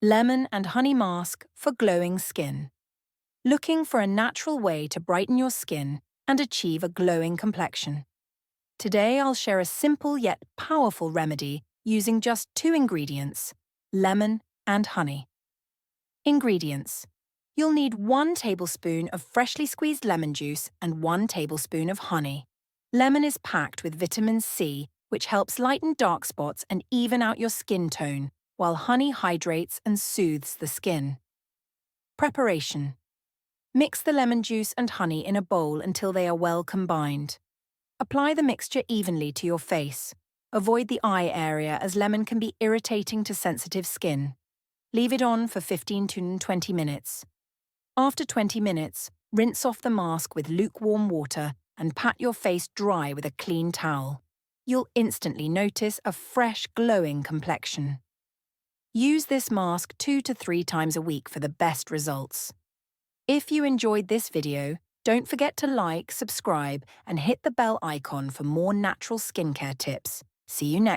Lemon and honey mask for glowing skin. Looking for a natural way to brighten your skin and achieve a glowing complexion. Today I'll share a simple yet powerful remedy using just 2 ingredients, lemon and honey. Ingredients. You'll need 1 tablespoon of freshly squeezed lemon juice and 1 tablespoon of honey. Lemon is packed with vitamin C, which helps lighten dark spots and even out your skin tone, while honey hydrates and soothes the skin. Preparation. Mix the lemon juice and honey in a bowl until they are well combined. Apply the mixture evenly to your face. Avoid the eye area as lemon can be irritating to sensitive skin. Leave it on for 15 to 20 minutes. After 20 minutes, rinse off the mask with lukewarm water and pat your face dry with a clean towel. You'll instantly notice a fresh, glowing complexion. Use this mask 2 to 3 times a week for the best results. If you enjoyed this video, don't forget to like, subscribe, and hit the bell icon for more natural skincare tips. See you next time.